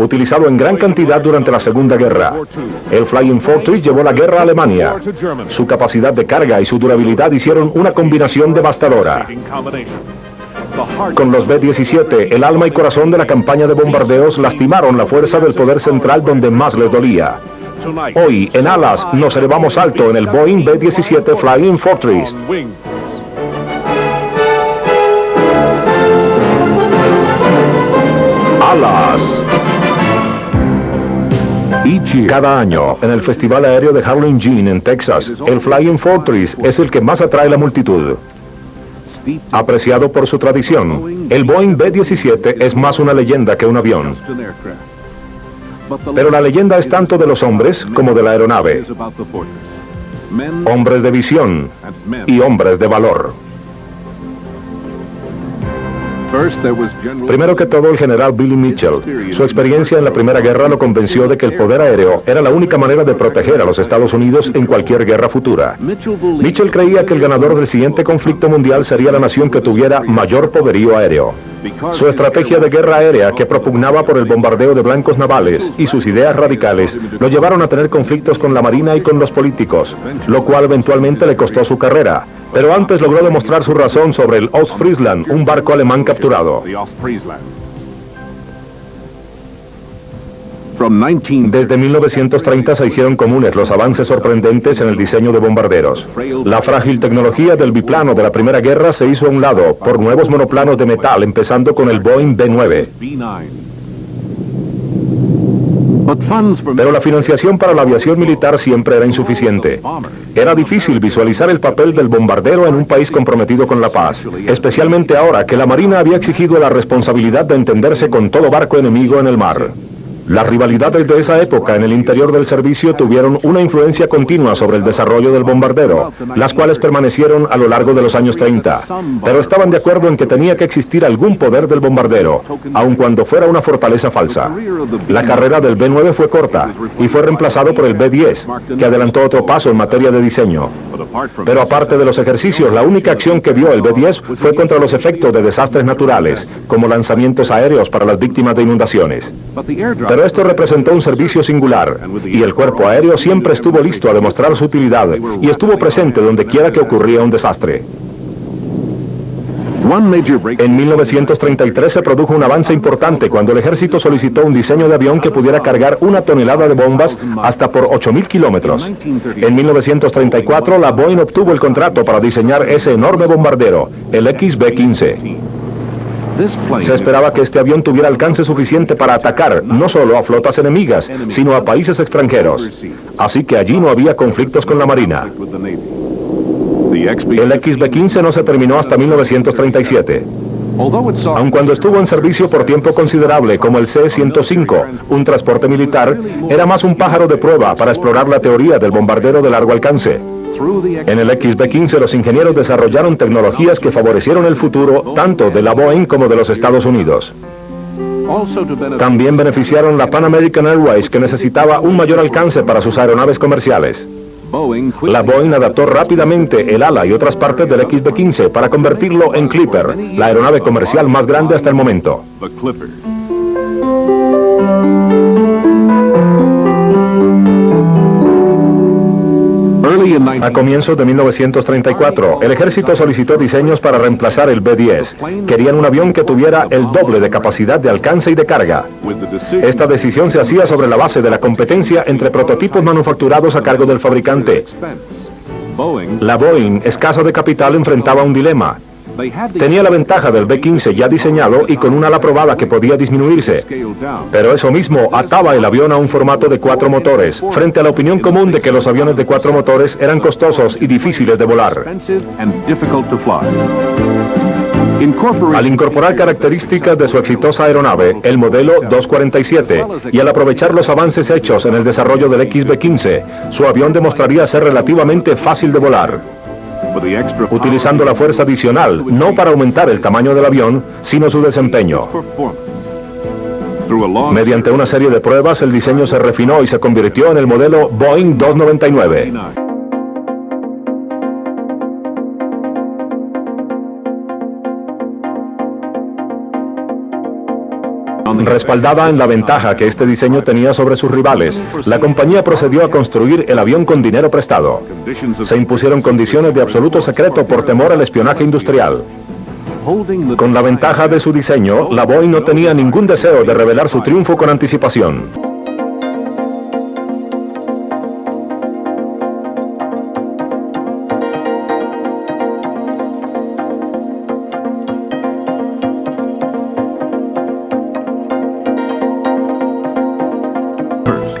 utilizado en gran cantidad durante la Segunda Guerra. El Flying Fortress llevó la guerra a Alemania. Su capacidad de carga y su durabilidad hicieron una combinación devastadora. Con los B-17, el alma y corazón de la campaña de bombardeos lastimaron la fuerza del poder central donde más les dolía. Hoy, en alas, nos elevamos alto en el Boeing B-17 Flying Fortress. Alas. Cada año, en el Festival Aéreo de Harlingen Jean, en Texas, el Flying Fortress es el que más atrae la multitud. Apreciado por su tradición, el Boeing B-17 es más una leyenda que un avión. Pero la leyenda es tanto de los hombres como de la aeronave. Hombres de visión y hombres de valor. Primero que todo, el general Billy Mitchell. Su experiencia en la Primera Guerra lo convenció de que el poder aéreo era la única manera de proteger a los Estados Unidos en cualquier guerra futura. Mitchell creía que el ganador del siguiente conflicto mundial sería la nación que tuviera mayor poderío aéreo. Su estrategia de guerra aérea, que propugnaba por el bombardeo de blancos navales, y sus ideas radicales lo llevaron a tener conflictos con la Marina y con los políticos, lo cual eventualmente le costó su carrera. Pero antes logró demostrar su razón sobre el Ostfriesland, un barco alemán capturado. Desde 1930 se hicieron comunes los avances sorprendentes en el diseño de bombarderos. La frágil tecnología del biplano de la Primera Guerra se hizo a un lado por nuevos monoplanos de metal, empezando con el Boeing B-9. Pero la financiación para la aviación militar siempre era insuficiente. Era difícil visualizar el papel del bombardero en un país comprometido con la paz, especialmente ahora que la Marina había exigido la responsabilidad de entenderse con todo barco enemigo en el mar. Las rivalidades de esa época en el interior del servicio tuvieron una influencia continua sobre el desarrollo del bombardero, las cuales permanecieron a lo largo de los años 30, pero estaban de acuerdo en que tenía que existir algún poder del bombardero, aun cuando fuera una fortaleza falsa. La carrera del B-9 fue corta y fue reemplazado por el B-10, que adelantó otro paso en materia de diseño. Pero aparte de los ejercicios, la única acción que vio el B-10 fue contra los efectos de desastres naturales, como lanzamientos aéreos para las víctimas de inundaciones. Pero esto representó un servicio singular, y el cuerpo aéreo siempre estuvo listo a demostrar su utilidad, y estuvo presente donde quiera que ocurría un desastre. En 1933 se produjo un avance importante cuando el ejército solicitó un diseño de avión que pudiera cargar 1 tonelada de bombas hasta por 8.000 kilómetros. En 1934 la Boeing obtuvo el contrato para diseñar ese enorme bombardero, el XB-15. Se esperaba que este avión tuviera alcance suficiente para atacar no solo a flotas enemigas, sino a países extranjeros. Así que allí no había conflictos con la Marina. El XB-15 no se terminó hasta 1937. Aun cuando estuvo en servicio por tiempo considerable como el C-105, un transporte militar, era más un pájaro de prueba para explorar la teoría del bombardero de largo alcance. En el XB-15 los ingenieros desarrollaron tecnologías que favorecieron el futuro tanto de la Boeing como de los Estados Unidos. También beneficiaron la Pan American Airways, que necesitaba un mayor alcance para sus aeronaves comerciales. La Boeing adaptó rápidamente el ala y otras partes del XB-15 para convertirlo en Clipper, la aeronave comercial más grande hasta el momento. A comienzos de 1934, el ejército solicitó diseños para reemplazar el B-10. Querían un avión que tuviera el doble de capacidad de alcance y de carga. Esta decisión se hacía sobre la base de la competencia entre prototipos manufacturados a cargo del fabricante. La Boeing, escasa de capital, enfrentaba un dilema. Tenía la ventaja del B-15 ya diseñado y con una ala probada que podía disminuirse. Pero eso mismo ataba el avión a un formato de 4 motores, frente a la opinión común de que los aviones de 4 motores eran costosos y difíciles de volar. Al incorporar características de su exitosa aeronave, el modelo 247, y al aprovechar los avances hechos en el desarrollo del XB-15, su avión demostraría ser relativamente fácil de volar. Utilizando la fuerza adicional, no para aumentar el tamaño del avión, sino su desempeño. Mediante una serie de pruebas, el diseño se refinó y se convirtió en el modelo Boeing 299. Respaldada en la ventaja que este diseño tenía sobre sus rivales, la compañía procedió a construir el avión con dinero prestado. Se impusieron condiciones de absoluto secreto por temor al espionaje industrial. Con la ventaja de su diseño, la Boeing no tenía ningún deseo de revelar su triunfo con anticipación.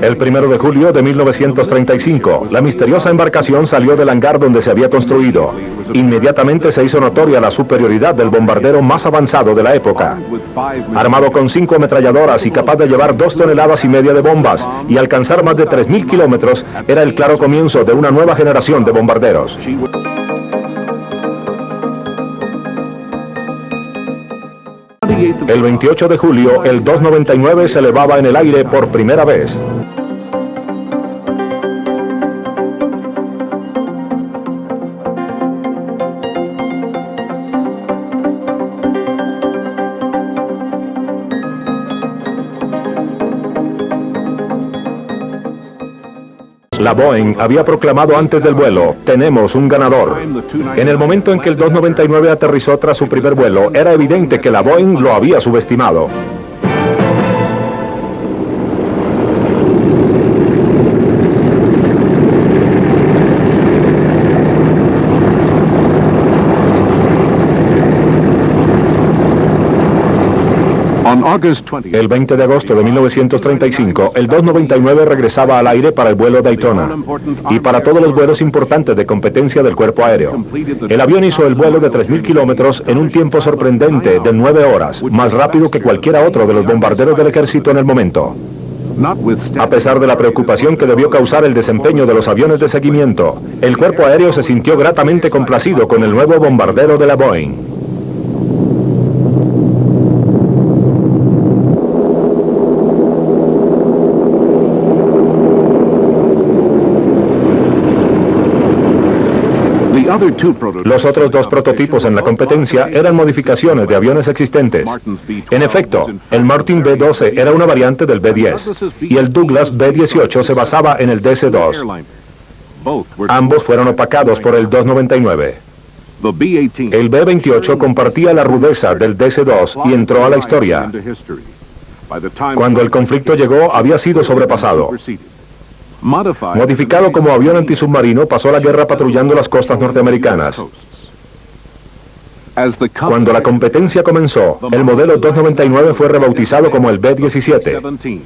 El 1 de julio de 1935, la misteriosa embarcación salió del hangar donde se había construido. Inmediatamente se hizo notoria la superioridad del bombardero más avanzado de la época. Armado con 5 ametralladoras y capaz de llevar 2,5 toneladas de bombas y alcanzar más de 3.000 kilómetros, era el claro comienzo de una nueva generación de bombarderos. El 28 de julio, el 299 se elevaba en el aire por primera vez. La Boeing había proclamado antes del vuelo: tenemos un ganador. En el momento en que el 299 aterrizó tras su primer vuelo, era evidente que la Boeing lo había subestimado. El 20 de agosto de 1935, el 299 regresaba al aire para el vuelo Daytona y para todos los vuelos importantes de competencia del cuerpo aéreo. El avión hizo el vuelo de 3.000 kilómetros en un tiempo sorprendente de 9 horas, más rápido que cualquiera otro de los bombarderos del ejército en el momento. A pesar de la preocupación que debió causar el desempeño de los aviones de seguimiento, el cuerpo aéreo se sintió gratamente complacido con el nuevo bombardero de la Boeing. Los otros 2 prototipos en la competencia eran modificaciones de aviones existentes. En efecto, el Martin B-12 era una variante del B-10 y el Douglas B-18 se basaba en el DC-2. Ambos fueron opacados por el 299. El B-28 compartía la rudeza del DC-2 y entró a la historia. Cuando el conflicto llegó, había sido sobrepasado. Modificado como avión antisubmarino, pasó la guerra patrullando las costas norteamericanas. Cuando la competencia comenzó, el modelo 299 fue rebautizado como el B-17.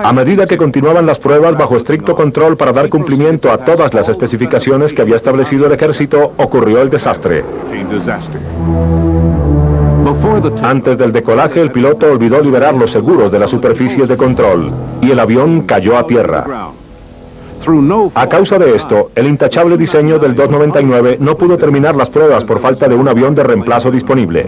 A medida que continuaban las pruebas bajo estricto control para dar cumplimiento a todas las especificaciones que había establecido el ejército, ocurrió el desastre. Antes del decolaje, el piloto olvidó liberar los seguros de las superficies de control y el avión cayó a tierra. A causa de esto, el intachable diseño del 299 no pudo terminar las pruebas por falta de un avión de reemplazo disponible.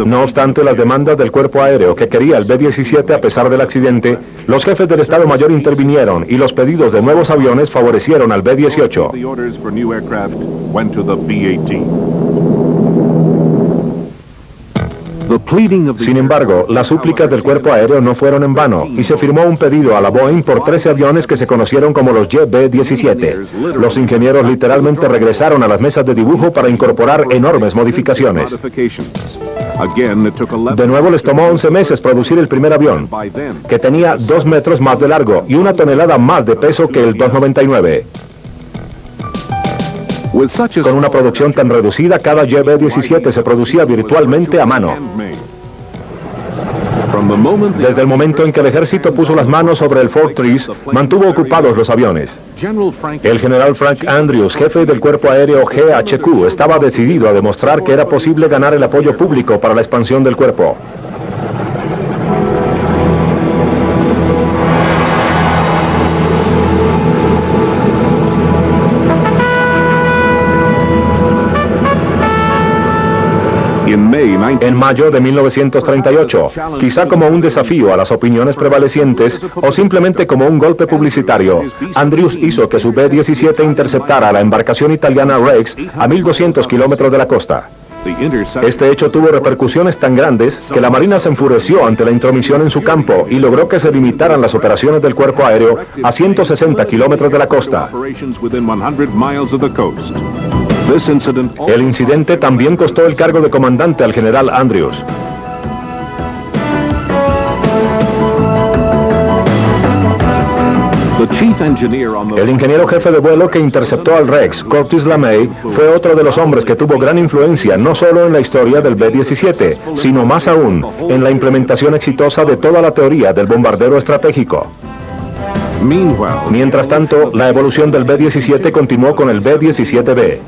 No obstante las demandas del cuerpo aéreo que quería el B-17 a pesar del accidente, los jefes del Estado Mayor intervinieron y los pedidos de nuevos aviones favorecieron al B-18. Sin embargo, las súplicas del cuerpo aéreo no fueron en vano y se firmó un pedido a la Boeing por 13 aviones que se conocieron como los JB-17. Los ingenieros literalmente regresaron a las mesas de dibujo para incorporar enormes modificaciones. De nuevo les tomó 11 meses producir el primer avión, que tenía 2 metros más de largo y 1 tonelada más de peso que el 299. Con una producción tan reducida, cada JB-17 se producía virtualmente a mano. Desde el momento en que el ejército puso las manos sobre el Fort Reese, mantuvo ocupados los aviones. El general Frank Andrews, jefe del cuerpo aéreo GHQ, estaba decidido a demostrar que era posible ganar el apoyo público para la expansión del cuerpo. En mayo de 1938, quizá como un desafío a las opiniones prevalecientes o simplemente como un golpe publicitario, Andrews hizo que su B-17 interceptara a la embarcación italiana Rex a 1.200 kilómetros de la costa. Este hecho tuvo repercusiones tan grandes que la Marina se enfureció ante la intromisión en su campo y logró que se limitaran las operaciones del cuerpo aéreo a 160 kilómetros de la costa. El incidente también costó el cargo de comandante al general Andrews. El ingeniero jefe de vuelo que interceptó al Rex, Curtis LeMay, fue otro de los hombres que tuvo gran influencia no solo en la historia del B-17, sino más aún en la implementación exitosa de toda la teoría del bombardero estratégico. Mientras tanto, la evolución del B-17 continuó con el B-17B.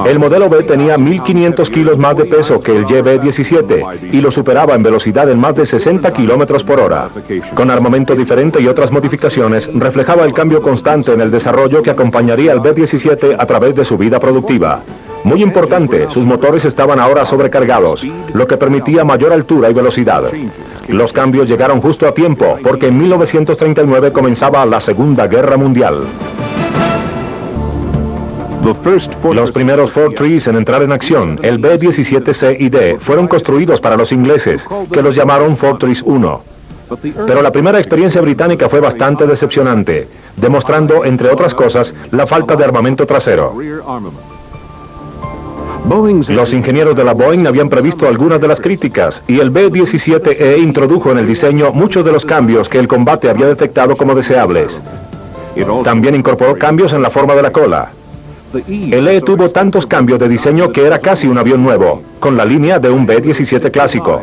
El modelo B tenía 1.500 kilos más de peso que el YB-17 y lo superaba en velocidad en más de 60 kilómetros por hora. Con armamento diferente y otras modificaciones, reflejaba el cambio constante en el desarrollo que acompañaría al B-17 a través de su vida productiva. Muy importante, sus motores estaban ahora sobrecargados, lo que permitía mayor altura y velocidad. Los cambios llegaron justo a tiempo, porque en 1939 comenzaba la Segunda Guerra Mundial. Los primeros Fortress en entrar en acción, el B-17C y D, fueron construidos para los ingleses, que los llamaron Fortress 1. Pero la primera experiencia británica fue bastante decepcionante, demostrando, entre otras cosas, la falta de armamento trasero. Los ingenieros de la Boeing habían previsto algunas de las críticas, y el B-17E introdujo en el diseño muchos de los cambios que el combate había detectado como deseables. También incorporó cambios en la forma de la cola. El E tuvo tantos cambios de diseño que era casi un avión nuevo, con la línea de un B-17 clásico.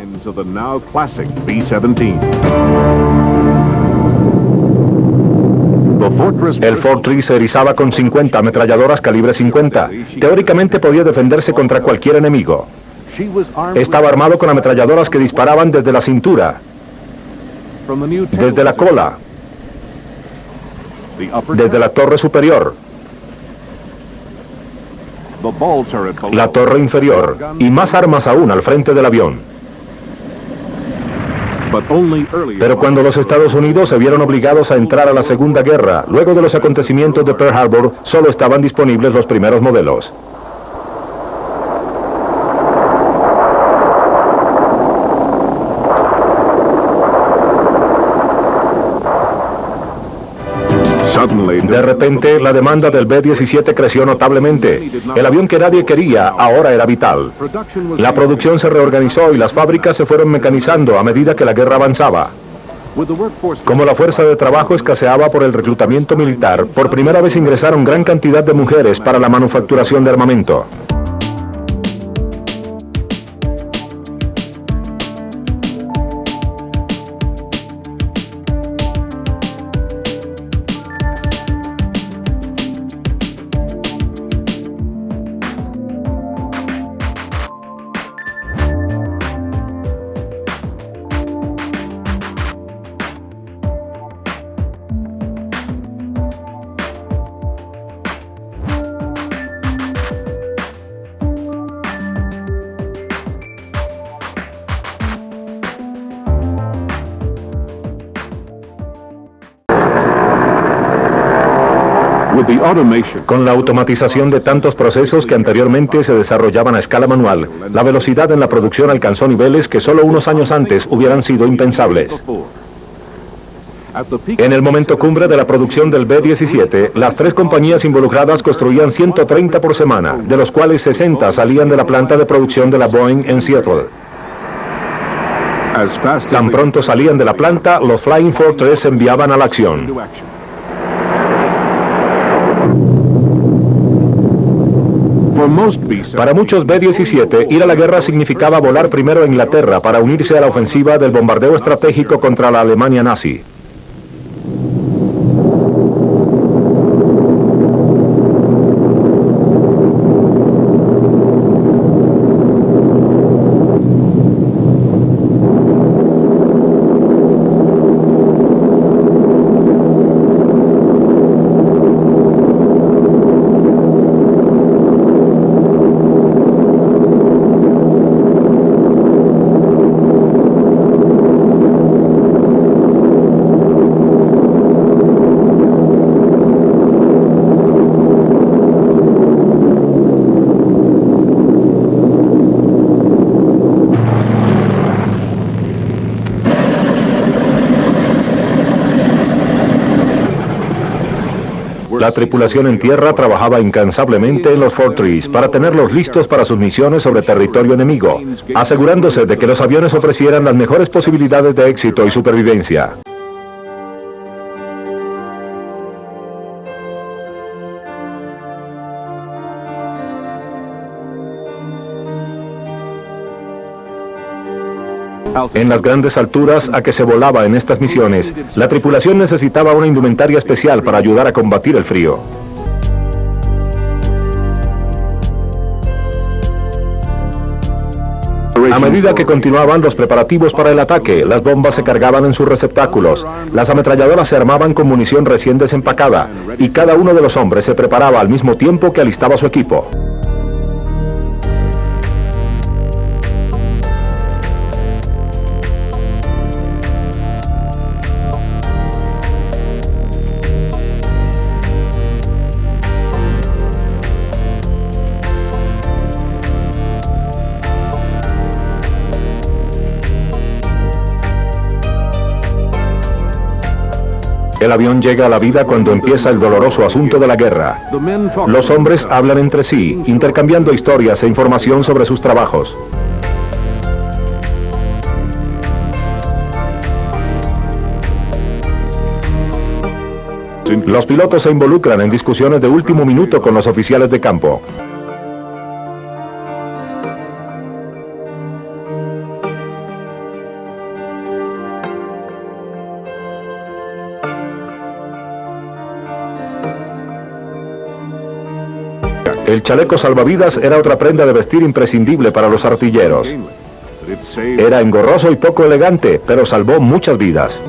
El Fortress se erizaba con 50 ametralladoras calibre 50. Teóricamente podía defenderse contra cualquier enemigo. Estaba armado con ametralladoras que disparaban desde la cintura, desde la cola, desde la torre superior, la torre inferior y más armas aún al frente del avión. Pero cuando los Estados Unidos se vieron obligados a entrar a la Segunda Guerra, luego de los acontecimientos de Pearl Harbor, solo estaban disponibles los primeros modelos. De repente, la demanda del B-17 creció notablemente. El avión que nadie quería ahora era vital. La producción se reorganizó y las fábricas se fueron mecanizando a medida que la guerra avanzaba. Como la fuerza de trabajo escaseaba por el reclutamiento militar, por primera vez ingresaron gran cantidad de mujeres para la manufacturación de armamento. Con la automatización de tantos procesos que anteriormente se desarrollaban a escala manual, la velocidad en la producción alcanzó niveles que solo unos años antes hubieran sido impensables. En el momento cumbre de la producción del B-17, las tres compañías involucradas construían 130 por semana, de los cuales 60 salían de la planta de producción de la Boeing en Seattle. Tan pronto salían de la planta, los Flying Fortress se enviaban a la acción. Para muchos B-17, ir a la guerra significaba volar primero a Inglaterra para unirse a la ofensiva del bombardeo estratégico contra la Alemania nazi. La tripulación en tierra trabajaba incansablemente en los Fortress para tenerlos listos para sus misiones sobre territorio enemigo, asegurándose de que los aviones ofrecieran las mejores posibilidades de éxito y supervivencia. En las grandes alturas a que se volaba en estas misiones, la tripulación necesitaba una indumentaria especial para ayudar a combatir el frío. A medida que continuaban los preparativos para el ataque, las bombas se cargaban en sus receptáculos, las ametralladoras se armaban con munición recién desempacada, y cada uno de los hombres se preparaba al mismo tiempo que alistaba su equipo. El avión llega a la vida cuando empieza el doloroso asunto de la guerra. Los hombres hablan entre sí, intercambiando historias e información sobre sus trabajos. Los pilotos se involucran en discusiones de último minuto con los oficiales de campo. El chaleco salvavidas era otra prenda de vestir imprescindible para los artilleros. Era engorroso y poco elegante, pero salvó muchas vidas.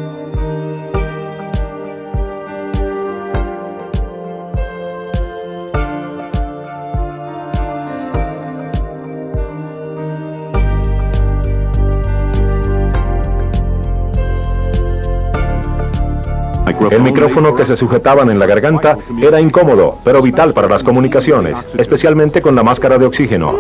El micrófono que se sujetaban en la garganta era incómodo, pero vital para las comunicaciones, especialmente con la máscara de oxígeno.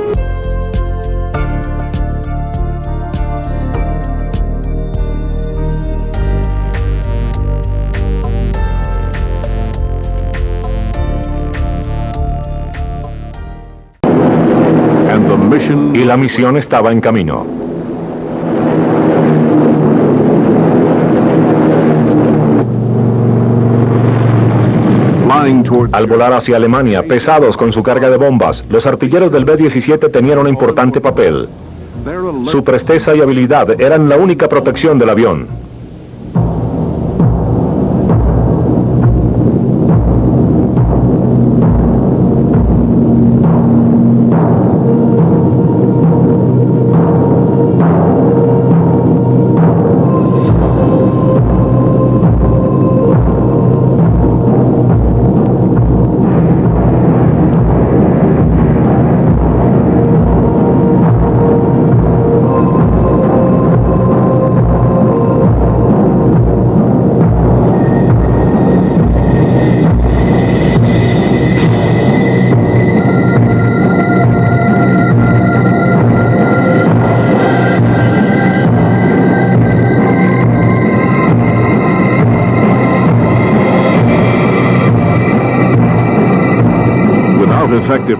Y la misión estaba en camino. Al volar hacia Alemania, pesados con su carga de bombas, los artilleros del B-17 tenían un importante papel. Su presteza y habilidad eran la única protección del avión.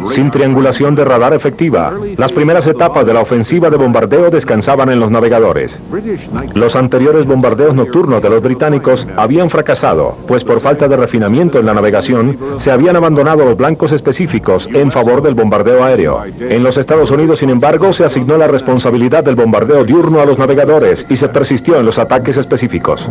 Sin triangulación de radar efectiva, las primeras etapas de la ofensiva de bombardeo descansaban en los navegadores. Los anteriores bombardeos nocturnos de los británicos habían fracasado, pues por falta de refinamiento en la navegación, se habían abandonado los blancos específicos en favor del bombardeo aéreo. En los Estados Unidos, sin embargo, se asignó la responsabilidad del bombardeo diurno a los navegadores y se persistió en los ataques específicos.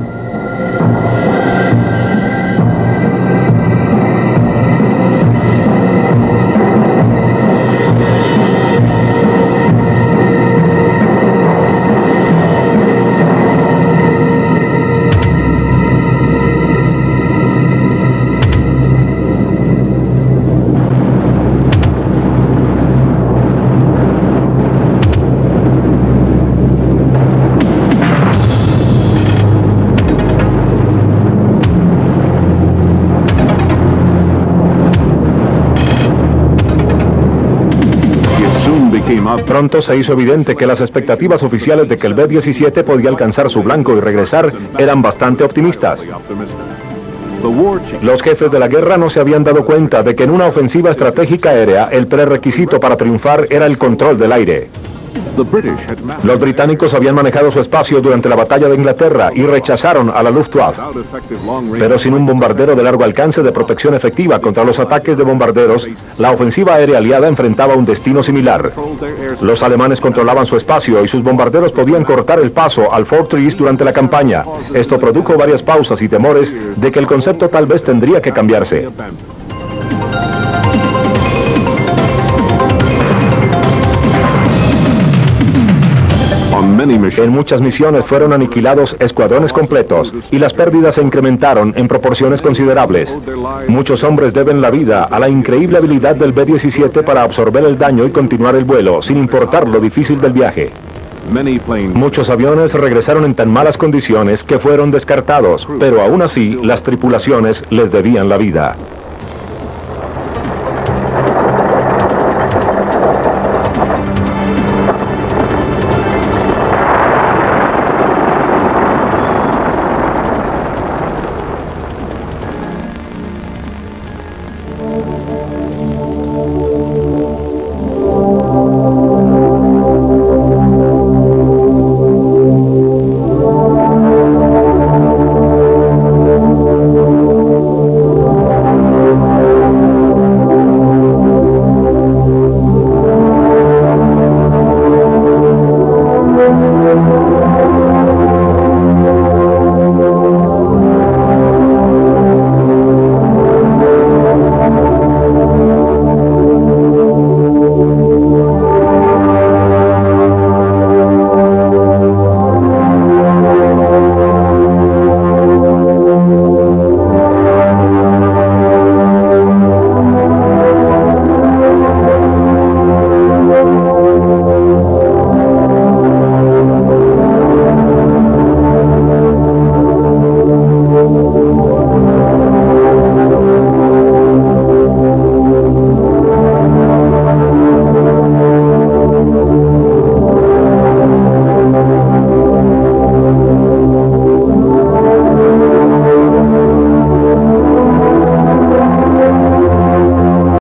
Pronto se hizo evidente que las expectativas oficiales de que el B-17 podía alcanzar su blanco y regresar eran bastante optimistas. Los jefes de la guerra no se habían dado cuenta de que en una ofensiva estratégica aérea el prerequisito para triunfar era el control del aire. Los británicos habían manejado su espacio durante la batalla de Inglaterra y rechazaron a la Luftwaffe. Pero sin un bombardero de largo alcance de protección efectiva contra los ataques de bombarderos, la ofensiva aérea aliada enfrentaba un destino similar. Los alemanes controlaban su espacio y sus bombarderos podían cortar el paso al Fortress durante la campaña. Esto produjo varias pausas y temores de que el concepto tal vez tendría que cambiarse. En muchas misiones fueron aniquilados escuadrones completos y las pérdidas se incrementaron en proporciones considerables. Muchos hombres deben la vida a la increíble habilidad del B-17 para absorber el daño y continuar el vuelo, sin importar lo difícil del viaje. Muchos aviones regresaron en tan malas condiciones que fueron descartados, pero aún así las tripulaciones les debían la vida.